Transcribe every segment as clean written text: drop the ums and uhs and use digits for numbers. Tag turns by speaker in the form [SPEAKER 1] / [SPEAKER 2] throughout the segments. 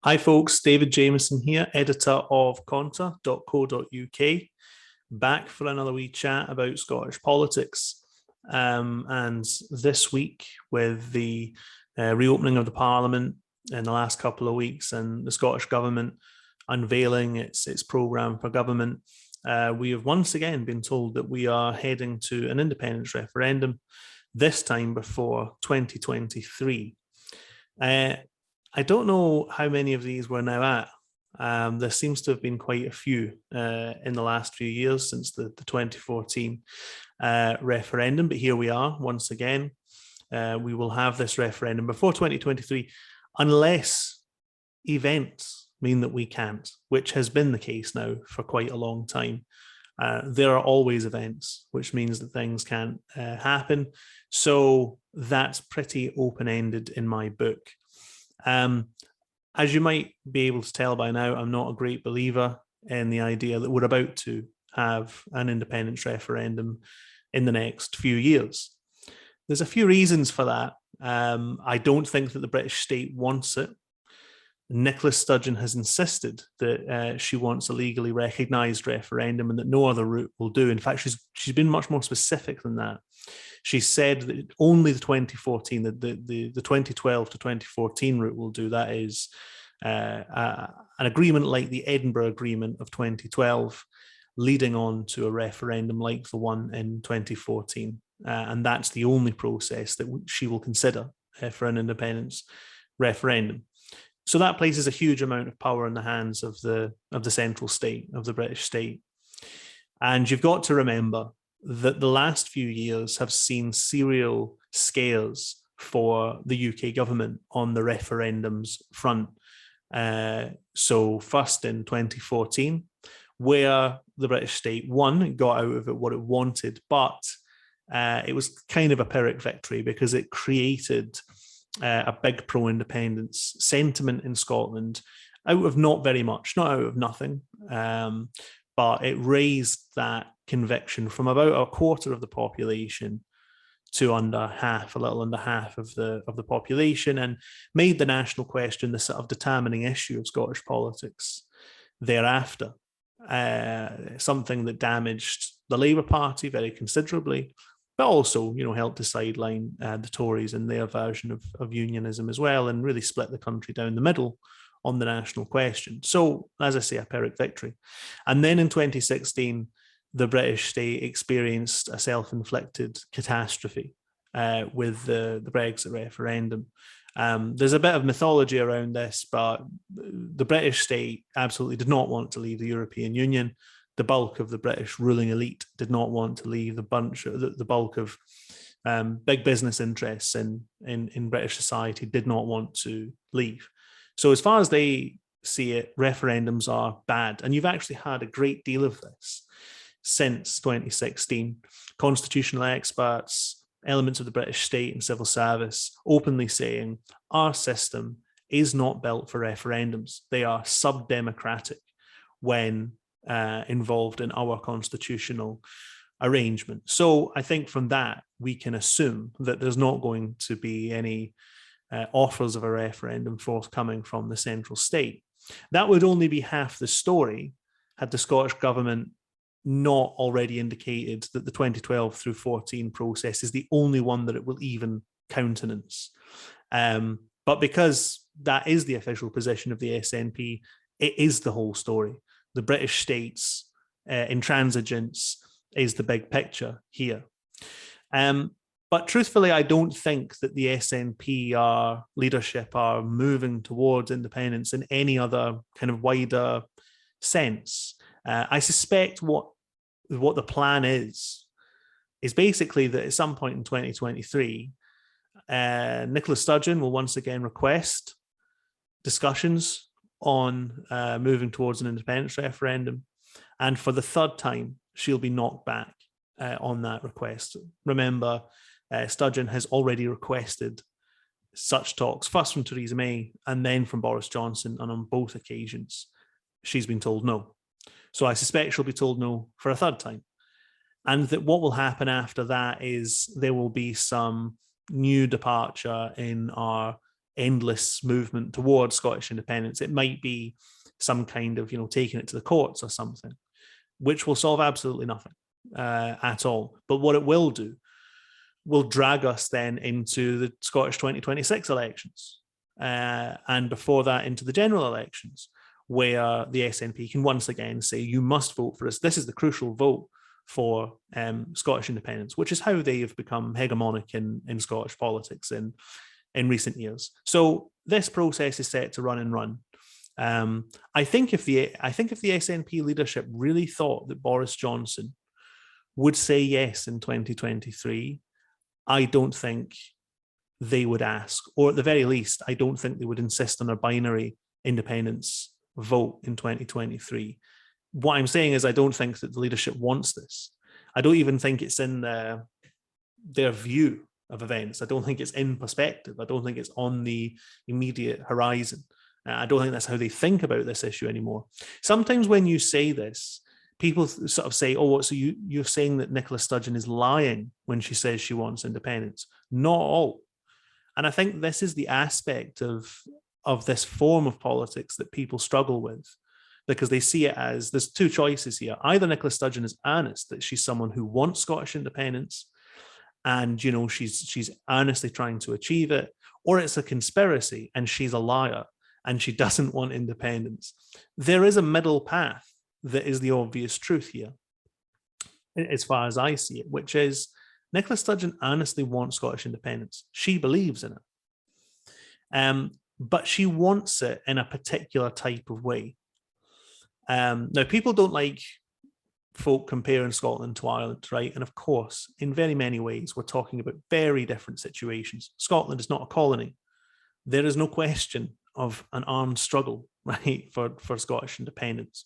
[SPEAKER 1] Hi, folks. David Jamieson here, editor of Conter.co.uk, back for another wee chat about Scottish politics. And this week, with the reopening of the Parliament in the last couple of weeks and the Scottish Government unveiling its programme for government, we have once again been told that we are heading to an independence referendum, this time before 2023. I don't know how many of these we're now at. There seems to have been quite a few in the last few years since the 2014 referendum, but here we are once again. We will have this referendum before 2023, unless events mean that we can't, which has been the case now for quite a long time. There are always events, which means that things can't happen. So that's pretty open-ended in my book. As you might be able to tell by now, I'm not a great believer in the idea that we're about to have an independence referendum in the next few years. There's a few reasons for that. I don't think that the British state wants it. Nicola Sturgeon has insisted that she wants a legally recognised referendum and that no other route will do. In fact, she's been much more specific than that. She said that only the 2014, the 2012 to 2014 route will do. That is an agreement like the Edinburgh Agreement of 2012, leading on to a referendum like the one in 2014. And that's the only process that she will consider for an independence referendum. So that places a huge amount of power in the hands of the central state, of the British state. And you've got to remember that the last few years have seen serial scares for the UK government on the referendums front. So first in 2014, where the British state won, got out of it what it wanted, but it was kind of a Pyrrhic victory because it created a big pro-independence sentiment in Scotland out of not very much, not out of nothing, but it raised that conviction from about a quarter of the population to under half, a little under half of the population, and made the national question the sort of determining issue of Scottish politics thereafter. Something that damaged the Labour Party very considerably, but also, helped to sideline the Tories and their version of unionism as well, and really split the country down the middle on the national question. So, as I say, a Pyrrhic victory. And then in 2016, the British state experienced a self-inflicted catastrophe with the Brexit referendum. There's a bit of mythology around this, but the British state absolutely did not want to leave the European Union. The bulk of the British ruling elite did not want to leave. The bulk of big business interests in British society did not want to leave. So as far as they see it, referendums are bad. And you've actually had a great deal of this since 2016. Constitutional experts, elements of the British state and civil service openly saying our system is not built for referendums. They are sub-democratic when involved in our constitutional arrangement. So I think from that, we can assume that there's not going to be any offers of a referendum forthcoming from the central state. That would only be half the story had the Scottish government not already indicated that the 2012 through 14 process is the only one that it will even countenance. But because that is the official position of the SNP, it is the whole story. The British state's intransigence is the big picture here. But truthfully, I don't think that the SNP leadership are moving towards independence in any other kind of wider sense. I suspect what the plan is basically that at some point in 2023, Nicola Sturgeon will once again request discussions on moving towards an independence referendum. And for the third time, she'll be knocked back on that request. Remember, Sturgeon has already requested such talks, first from Theresa May and then from Boris Johnson, and on both occasions, she's been told no. So I suspect she'll be told no for a third time. And that what will happen after that is there will be some new departure in our endless movement towards Scottish independence. It might be some kind of, taking it to the courts or something, which will solve absolutely nothing at all. But what it will do will drag us then into the Scottish 2026 elections, and before that into the general elections, where the SNP can once again say, you must vote for us. This is the crucial vote for Scottish independence, which is how they have become hegemonic in Scottish politics in recent years. So this process is set to run and run. I think if the SNP leadership really thought that Boris Johnson would say yes in 2023, I don't think they would ask, or at the very least, I don't think they would insist on a binary independence vote in 2023. What I'm saying is I don't think that the leadership wants this. I don't even think it's in their view of events. I don't think it's in perspective. I don't think it's on the immediate horizon. I don't think that's how they think about this issue anymore. Sometimes when you say this, people sort of say, oh, so you're saying that Nicola Sturgeon is lying when she says she wants independence. Not all. And I think this is the aspect of this form of politics that people struggle with, because they see it as there's two choices here. Either Nicola Sturgeon is honest that she's someone who wants Scottish independence and, she's earnestly trying to achieve it, or it's a conspiracy and she's a liar and she doesn't want independence. There is a middle path that is the obvious truth here, as far as I see it, which is Nicola Sturgeon honestly wants Scottish independence. She believes in it. But she wants it in a particular type of way. Now, people don't like folk comparing Scotland to Ireland, right? And of course, in very many ways, we're talking about very different situations. Scotland is not a colony. There is no question of an armed struggle, right, for Scottish independence.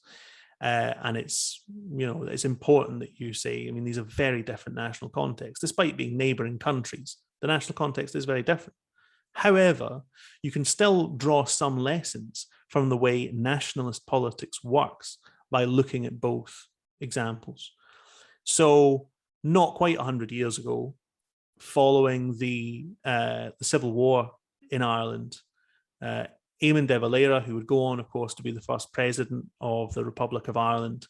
[SPEAKER 1] And it's important that you say, these are very different national contexts, despite being neighbouring countries. The national context is very different. However, you can still draw some lessons from the way nationalist politics works by looking at both examples. So not quite 100 years ago, following the Civil War in Ireland, Eamon de Valera, who would go on, of course, to be the first president of the Republic of Ireland,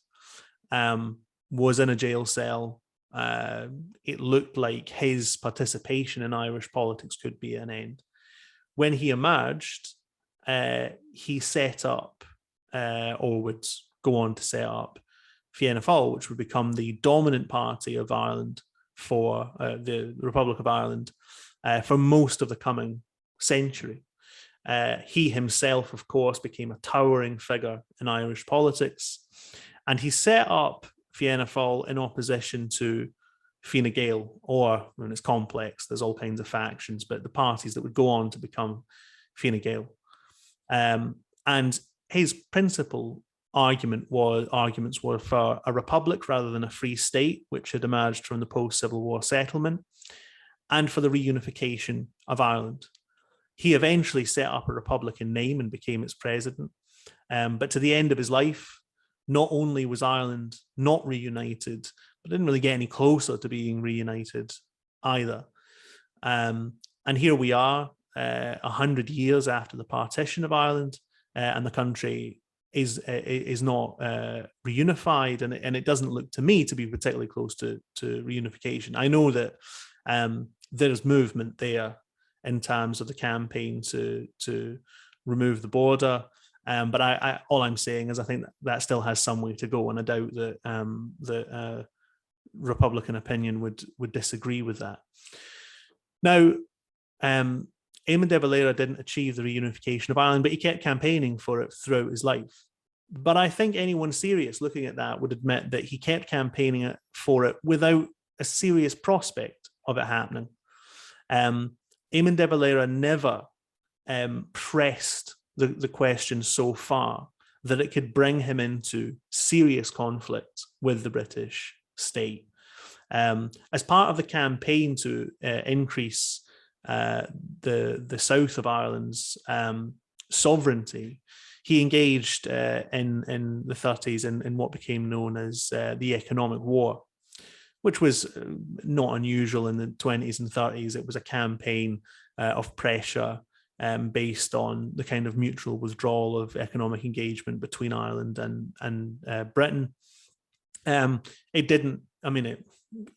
[SPEAKER 1] was in a jail cell. It looked like his participation in Irish politics could be an end. When he emerged, he set up, or would go on to set up, Fianna Fáil, which would become the dominant party of Ireland for the Republic of Ireland for most of the coming century. He himself, of course, became a towering figure in Irish politics, and he set up Fianna Fáil in opposition to Fine Gael, or when it's complex, there's all kinds of factions, but the parties that would go on to become Fine Gael. And his principal arguments were for a republic rather than a free state, which had emerged from the post-Civil War settlement, and for the reunification of Ireland. He eventually set up a republic in name and became its president. But to the end of his life, not only was Ireland not reunited, but didn't really get any closer to being reunited either. And here we are, 100 years after the partition of Ireland, and the country is not reunified, and it doesn't look to me to be particularly close to reunification. I know that there's movement there in terms of the campaign to remove the border, but I all I'm saying is I think that still has some way to go, and I doubt that Republican opinion would disagree with that. Now, Eamon de Valera didn't achieve the reunification of Ireland, but he kept campaigning for it throughout his life. But I think anyone serious looking at that would admit that he kept campaigning for it without a serious prospect of it happening. Eamon de Valera never pressed the question so far that it could bring him into serious conflict with the British state. As part of the campaign to increase the south of Ireland's sovereignty, he engaged in the 30s in what became known as the Economic War, which was not unusual in the 20s and 30s. It was a campaign of pressure based on the kind of mutual withdrawal of economic engagement between Ireland and Britain. It didn't, I mean,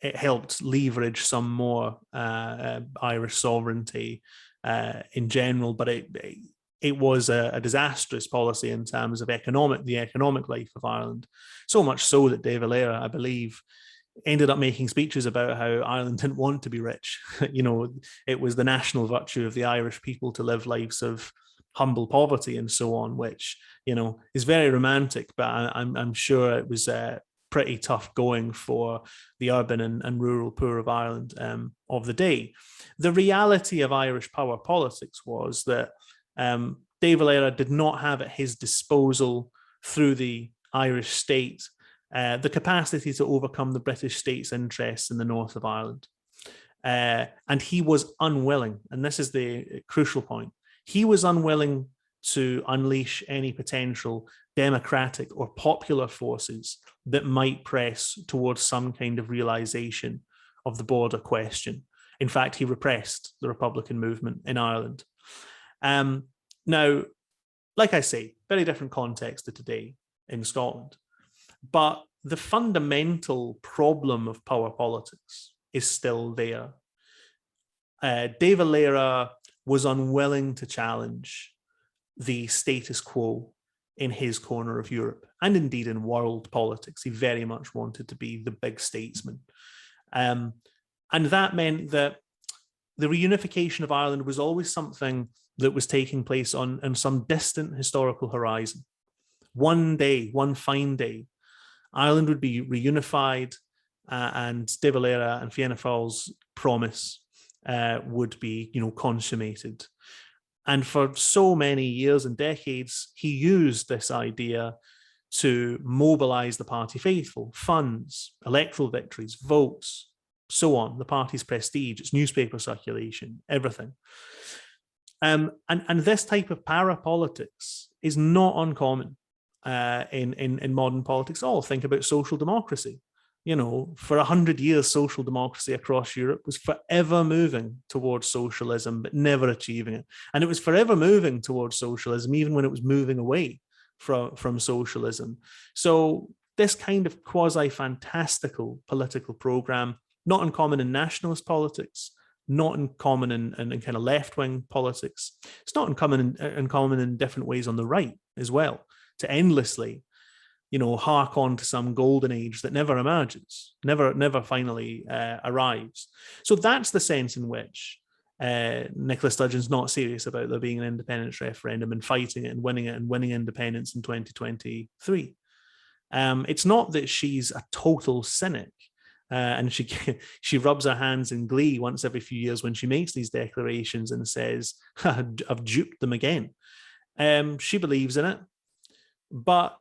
[SPEAKER 1] it helped leverage some more Irish sovereignty in general, but it was a disastrous policy in terms of the economic life of Ireland. So much so that De Valera, I believe, ended up making speeches about how Ireland didn't want to be rich. It was the national virtue of the Irish people to live lives of humble poverty and so on, which, is very romantic, but I'm sure it was pretty tough going for the urban and rural poor of Ireland of the day. The reality of Irish power politics was that De Valera did not have at his disposal, through the Irish state, the capacity to overcome the British state's interests in the north of Ireland. And he was unwilling, and this is the crucial point, he was unwilling to unleash any potential democratic or popular forces that might press towards some kind of realization of the border question. In fact, he repressed the Republican movement in Ireland. Now, like I say, very different context to today in Scotland. But the fundamental problem of power politics is still there. De Valera was unwilling to challenge the status quo in his corner of Europe, and indeed in world politics. He very much wanted to be the big statesman. And that meant that the reunification of Ireland was always something that was taking place on some distant historical horizon. One day, one fine day, Ireland would be reunified, and De Valera and Fianna Fáil's promise would be, consummated. And for so many years and decades, he used this idea to mobilize the party faithful, funds, electoral victories, votes, so on, the party's prestige, its newspaper circulation, everything. And this type of parapolitics is not uncommon in modern politics at all. Think about social democracy. For 100 years, social democracy across Europe was forever moving towards socialism, but never achieving it. And it was forever moving towards socialism, even when it was moving away from socialism. So this kind of quasi-fantastical political program, not uncommon in nationalist politics, not uncommon in kind of left-wing politics. It's not uncommon in different ways on the right as well, to endlessly hark on to some golden age that never emerges, never finally arrives. So that's the sense in which Nicola Sturgeon's not serious about there being an independence referendum and fighting it and winning independence in 2023. It's not that she's a total cynic and she rubs her hands in glee once every few years when she makes these declarations and says, I've duped them again. She believes in it, but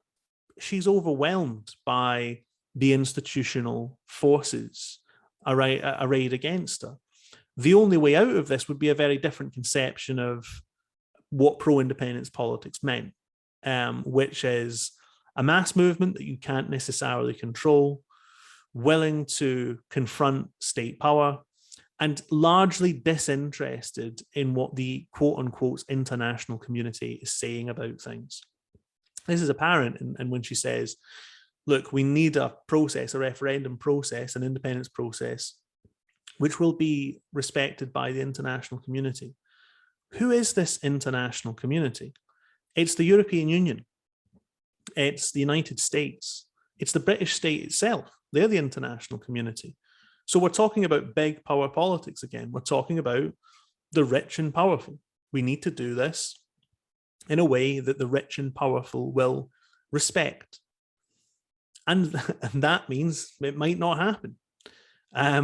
[SPEAKER 1] she's overwhelmed by the institutional forces arrayed against her. The only way out of this would be a very different conception of what pro-independence politics meant, which is a mass movement that you can't necessarily control, willing to confront state power, and largely disinterested in what the quote-unquote international community is saying about things. This is apparent and when she says, look, we need a process, a referendum process, an independence process, which will be respected by the international community. Who is this international community? It's the European Union. It's the United States. It's the British state itself. They're the international community. So we're talking about big power politics again. We're talking about the rich and powerful. We need to do this in a way that the rich and powerful will respect. And that means it might not happen.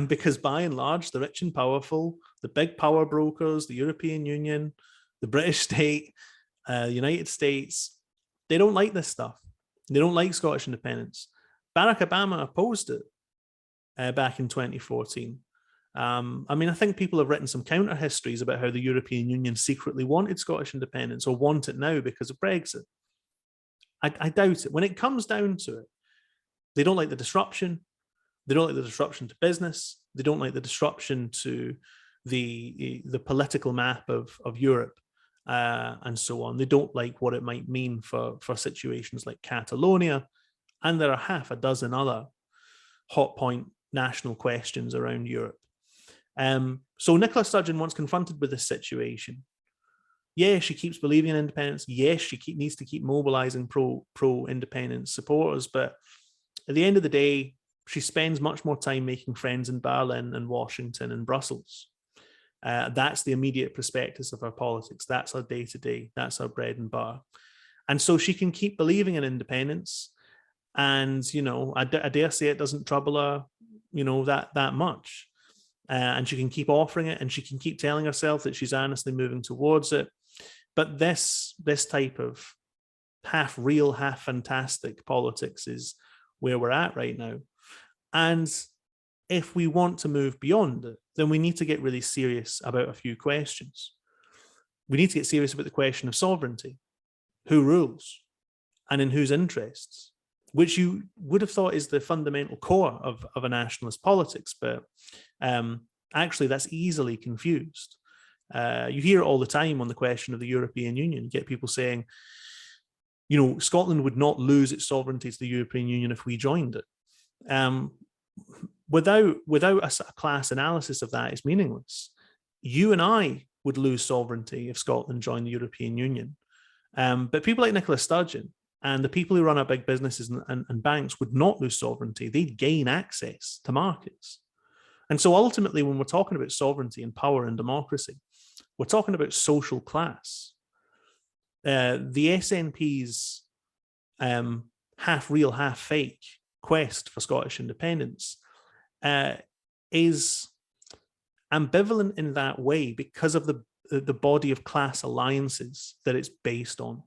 [SPEAKER 1] Because by and large, the rich and powerful, the big power brokers, the European Union, the British state, the United States, they don't like this stuff. They don't like Scottish independence. Barack Obama opposed it back in 2014. I think people have written some counter histories about how the European Union secretly wanted Scottish independence or want it now because of Brexit. I doubt it. When it comes down to it, they don't like the disruption. They don't like the disruption to business. They don't like the disruption to the political map of Europe. and so on. They don't like what it might mean for situations like Catalonia, and there are half a dozen other hot point national questions around Europe. So Nicola Sturgeon, once confronted with this situation, yes, she keeps believing in independence. Yes, she needs to keep mobilizing pro-independence supporters. But at the end of the day, she spends much more time making friends in Berlin and Washington and Brussels. That's the immediate prospectus of her politics. That's her day-to-day. That's her bread and butter. And so she can keep believing in independence. And, I dare say it doesn't trouble her, that much. And she can keep offering it, and she can keep telling herself that she's earnestly moving towards it. But this type of half real, half fantastic politics is where we're at right now. And if we want to move beyond it, then we need to get really serious about a few questions. We need to get serious about the question of sovereignty. Who rules? And in whose interests? Which you would have thought is the fundamental core of a nationalist politics, but actually that's easily confused. You hear it all the time on the question of the European Union. You get people saying, Scotland would not lose its sovereignty to the European Union if we joined it. Without a class analysis of that, it's meaningless. You and I would lose sovereignty if Scotland joined the European Union. But people like Nicola Sturgeon and the people who run our big businesses and banks would not lose sovereignty. They'd gain access to markets. And so ultimately, when we're talking about sovereignty and power and democracy, we're talking about social class. The SNP's half real, half fake quest for Scottish independence is ambivalent in that way because of the body of class alliances that it's based on,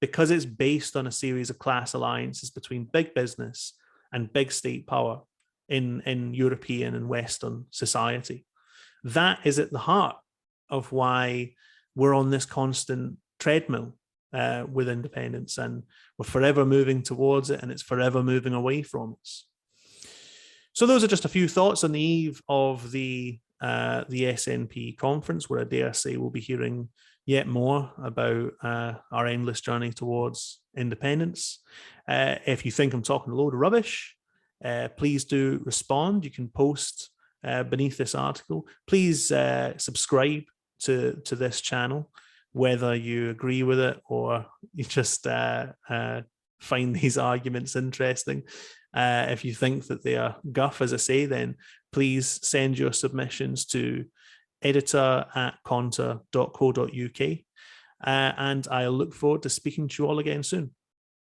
[SPEAKER 1] because it's based on a series of class alliances between big business and big state power in European and Western society. That is at the heart of why we're on this constant treadmill with independence, and we're forever moving towards it, and it's forever moving away from us. So those are just a few thoughts on the eve of the SNP conference, where I dare say we'll be hearing yet more about our endless journey towards independence. If you think I'm talking a load of rubbish, please do respond. You can post beneath this article. Please subscribe to this channel, whether you agree with it or you just find these arguments interesting. If you think that they are guff, as I say, then please send your submissions to editor@conter.co.uk. And I look forward to speaking to you all again soon.